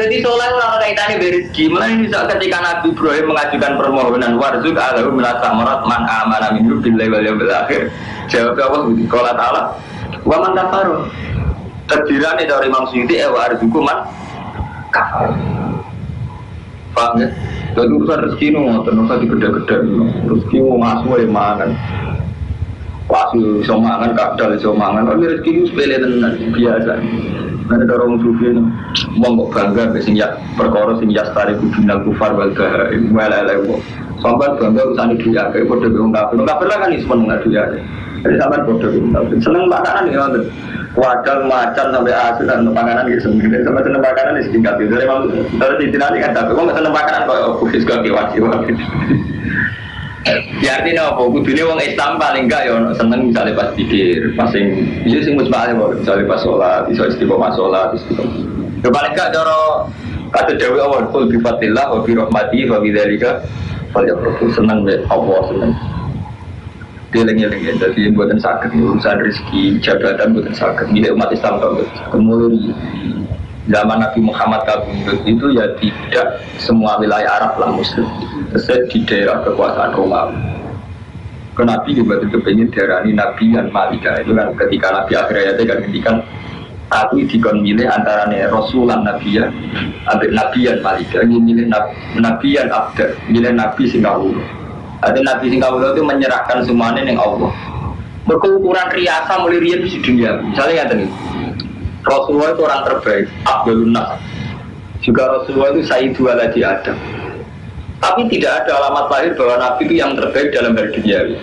jadi soleh orang kaitannya berizki. Mulai bisa ketika Nabi Ibrahim mengajukan permohonan warzuk alahu minat samarat man amana minhu billahi wal yaumil akhir. Jawab Allah qala ta'ala wa man kafara. Terdirane dari Imam Suyuti warzuku man kafar. Paham ya? Jadi urusan rezeki itu ngoten usah digede-gede. Rezeki mau ngasu ya mangan. Wasu iso mangan kadal iso mangan. Rezeki itu sepele tenan biasa. Ada orang sufi itu, uang kok bangga, sehingga perkara sehingga stari kubinal kufar wal gahaim, walai wong. Sampai bangga urusan dunia, kayak bodoh bingung kafir. Kafir lah kan isman nggak dunia. Jadi sampai bodoh bingung kafir. Seneng makanan ya, wadah macan sampai asin dan makanan gitu. Sampai seneng makanan di setingkat itu. Jadi memang terus di sini kan tapi uang seneng makanan kok kufis kaki wajib. Ya artinya apa? Kudunya orang Islam paling enggak ya seneng misalnya pas pikir, pas yang sing musbahnya misalnya pas sholat, bisa istiqomah sholat, ya paling enggak cara kata Dewi Allah, kul bifatillah, wa birahmati, wa bidzalika, falyafrahu seneng deh, Allah seneng. Dia lengi-lengi, jadi buatan sakit, urusan rezeki, jabatan buatan sakit, milik umat Islam kalau kemudian zaman Nabi Muhammad kabundut itu ya tidak semua wilayah Arab lah Muslim. Terus di daerah kekuasaan Romawi. Ke Nabi juga kepingin diarani Nabi yang Malika itu kan ketika Nabi akhirnya kan ngendikan aku dikon milih antara Rasul dan Nabi ya, ambil Nabi yang Malika, ini milih Nabi yang Abda, milih Nabi Singapura. Ada Nabi Singapura itu menyerahkan semuanya yang Allah. Berukuran riasa mulai rian di dunia. Misalnya yang tadi. Rasulullah itu orang terbaik, Abdul Nas. Juga Rasulullah itu Sayyidu Waladi Adam. Tapi tidak ada alamat lahir bahwa Nabi itu yang terbaik dalam hal duniawi.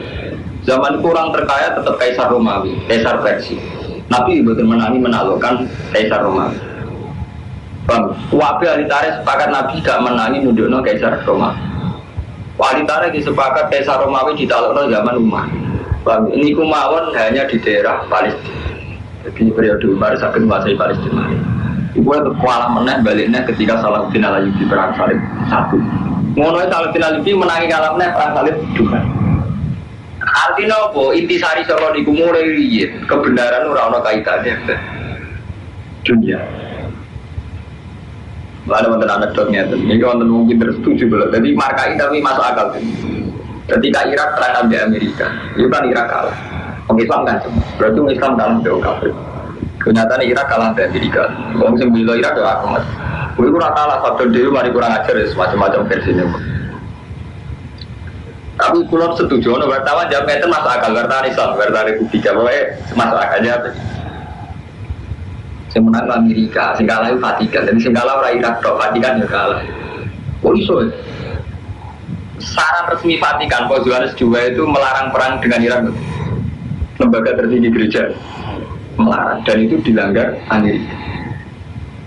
Zaman itu orang terkaya tetap Kaisar Romawi, Kaisar Persia. Nabi betul menaklukkan Kaisar Romawi. Wabi Alitaris sepakat Nabi tidak menangi nundukno Kaisar Romawi. Alitaris disepakat Kaisar Romawi ditaklukno zaman Umar. Ini kumawon hanya di daerah Palestina. Jadi periode Umar sampai menguasai Palestina. Ibu itu kualah menang baliknya ketika Salahuddin Al-Ayyubi perang salib 1. Mengenai Salahuddin Al-Ayyubi menangi kalah menang perang salib 2. Artinya apa? Intisari saka niku mulai riyen kebenaran ora ana kaitane dunia. Lalu wonten anekdotnya itu, ini wonten mungkin tersetuju belum. Jadi markai tapi masuk akal. Ketika Irak terhadap di Amerika, itu kan Irak kalah. Orang Islam kan semua, berarti orang Islam dalam jauh kafir. Kenyataan Irak kalah dari Amerika. Orang yang bilang Irak itu aku mas. Gue kurang kalah, faktor diri mari kurang ajar ya, macam-macam versinya. Tapi kulon setuju, no wartawan jawab itu masuk akal, wartawan Islam, wartawan Republika, pokoknya masuk akalnya apa? Yang menang Amerika, yang kalah itu Vatikan, jadi yang kalah orang Irak, Vatikan juga kalah. Kok iso ya? Saran resmi Vatikan, Paus Yohanes II itu melarang perang dengan Iran. Lembaga tertinggi gereja melarang, dan itu dilanggar Amerika.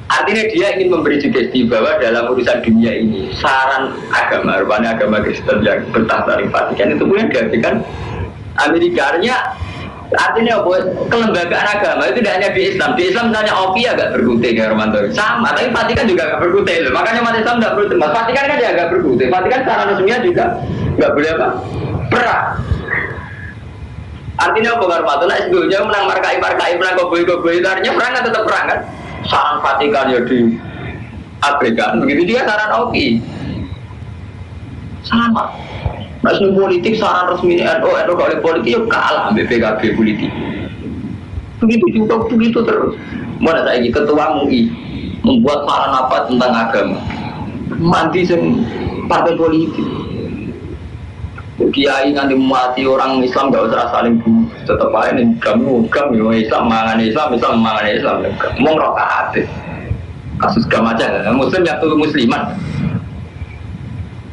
Artinya dia ingin memberi sugesti bahwa dalam urusan dunia ini saran agama, rupanya agama Kristen yang bertahta di Vatikan itu punya dihadirkan Amerika. Artinya kelembagaan agama itu tidak hanya di Islam. Di Islam misalnya OPI agak berkutik ya Romanto, sama, tapi Vatikan juga agak berkutik. Makanya umat Islam tidak berkutik. Mas Vatikan kan dia agak berkutik. Vatikan secara resminya juga nggak boleh apa? Perang. Artinya apa Romanto? Nah sebelumnya menang markai, menang koboi, itu artinya perang kan tetap perang kan? Saran Vatikan ya di abaikan, begitu juga saran OPI sama. Masuk politik saran resmi NU oleh politik ya kalah BPKB politik. Begitu juga begitu terus. Mana saya ketua MUI membuat saran apa tentang agama, mati partai politik. Kiai nanti mati orang Islam gak usah saling tetap aja nih kamu Islam mangan Islam mau rokaat kasus gam aja Muslim yang tuh musliman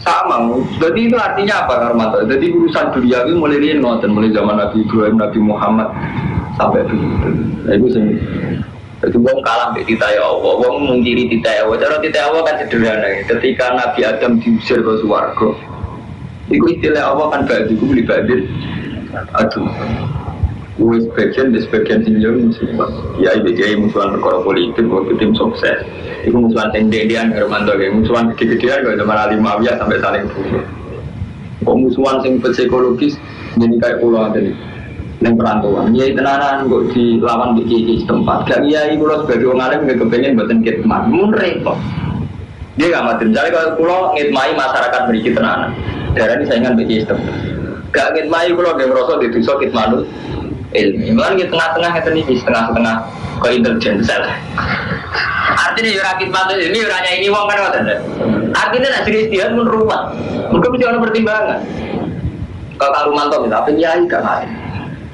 sama. Jadi itu artinya apa Karmanto? Jadi urusan dunia itu mulai dan mulai zaman Nabi Ibrahim, Nabi Muhammad sampai begitu. Nah itu sih. Jadi wong kalah mbek titah ya Allah, wong mungkiri titah ya Allah. Cara titah Allah kan sederhana. Ketika Nabi Adam diusir ke swarga, itu istilah Allah kan bagi ku libadir. Aduh. Wes sebagian senior muslimat. Ya IBJ musuhan perkara politik, waktu tim sukses. Itu musuhan tendendian Hermanto, musuhan gede-gedean kalau zaman Ali Muawiyah sampai saling bunuh. Kok musuhan sing psikologis jadi kayak pulau ada nih. Yang perantauan, ya tenanan kok dilawan di kiki setempat. Gak iya, kalau sebagai orang alim nggak kepengen buatan khidmat, repot. Dia nggak mati. Misalnya kalau pulau ngitmai masyarakat beri tenanan, daerah ini saingan di kiki setempat. Gak ngitmai pulau yang merosot di duso khidmanut ilmu. Malah di tengah-tengah itu nih, setengah-setengah ke intelijen sel. Artinya yurakit mantu ini yuranya ini wong kan ada. Artinya nak jadi istiadat menerumat. Mungkin mesti ada pertimbangan. Kalau mantu misalnya penyai kan lain.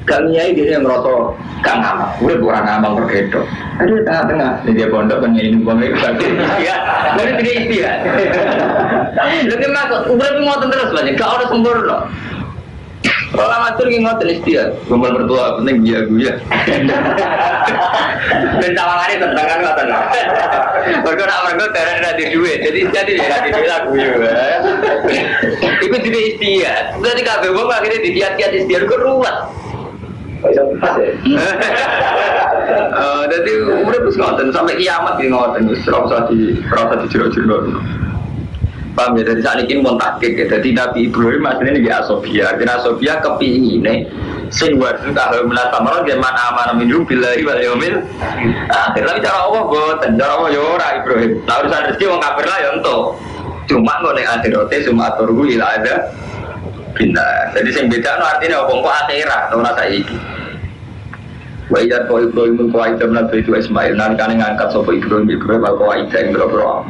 Gak nyai dia yang merosot gak ngamal, udah kurang ngamal berkedok. Aduh tengah-tengah, dia pondok kan ini buang itu bagus. Ya, jadi tidak istiadat. Jadi maksud, udah ngotot terus banyak, gak ada sempurna. Kalau amatur ini ngotot istiadat, kumpul bertua penting dia gue. Dan tawangannya tentangan ngotot. Mereka nak mereka karena nanti duit, jadi nanti duit aku juga. Itu juga istiadat. Jadi kabel bom akhirnya dikiat-kiat istiadat ke ruwet. Jadi udah terus ngoten sampai kiamat ini ngoten terus rasa di jero-jero. Paham ya dari saat ini pun takik ya. Jadi Nabi Ibrahim aslinya ini Asofia. Karena Asofia kepingin sing wajib kalau menatamarot zaman amanah minum billahi wal yaumil akhir. Tapi cara Allah boten, cara Allah ya ora Ibrahim. Nah urusan rezeki wong kafir lah ya entuk. Cuma kok nek akhirote cuma aturku ila ada bina. Jadi sing beda artinya apa kok akhirat ora saiki. Wa idza qala Ibrahim qaida nabi itu Ismail nalikane ngangkat sapa Ibrahim al qaida ing boro-boro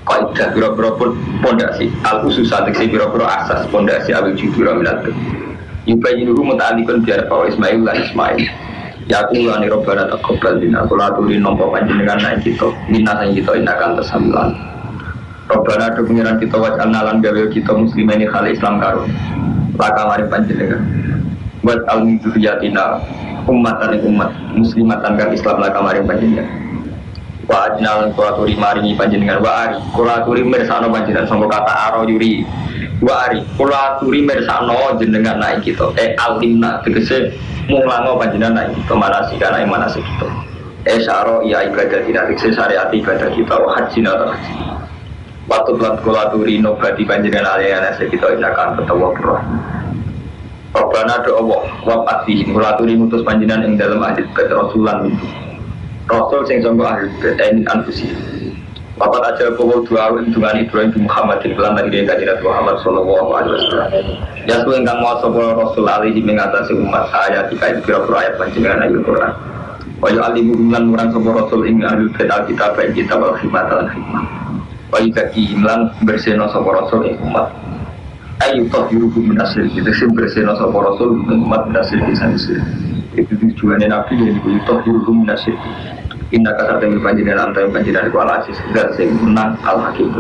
qaida boro-boro pondasi al usus atik boro-boro asas pondasi al judura minat. Yubayinuhu muta'alikun biar bahwa Ismail lah Ismail. Ya aku ngulani robbana taqabbal minna kula aturi nampa panjenengan nang kita minna sing kita inakan tersamilan. Robbana do pengiran kita waj'alna lan gawe kita muslimin khali Islam karo laka mari panjenengan. Buat al-dzurriyatina ummatan muslimatan kang Islam laka mari panjenengan. Wa ajnalan kula aturi maringi panjenengan wa ari kula aturi mirsani panjenengan sangka kata aro yuri. Wa ari kula aturi mirsano jenengan naik kita alimna tegese mulango panjenengan naik kita manasik manasik kita syaro ya ibadah tidak tegese syariat ibadah kita wa hajjina haji waktu lan kula aturi nobati panjenengan aliyana kita inakan ketawa pura Rabbana do Allah wa pati kula aturi ngutus panjenengan ing dalem ahli rasulan itu rasul sing sangka ahli ini anfusi Bapak aja bawa dua dengan Ibrahim Muhammadin kelan dari kanjeng Muhammad sallallahu alaihi wasallam. Ya ku ingkang maha sapa Rasul alaihi mengatasi umat ayat iki kira-kira ayat panjenengan Al-Qur'an. Wa yu'allimu lan murang sapa Rasul ing ahli kitab ing kitab al-hikmah lan hikmah. Wa yuzaki lan bersihna sapa Rasul ing umat. Ayu tahiruhu min asir kita sing bersihna sapa Rasul ing umat min asir sanksi. Itu tujuannya Nabi yang disebut tahiruhu min asir. Indah kata dengan panjenengan antara panjenengan kuala asis dan sing menang al hakim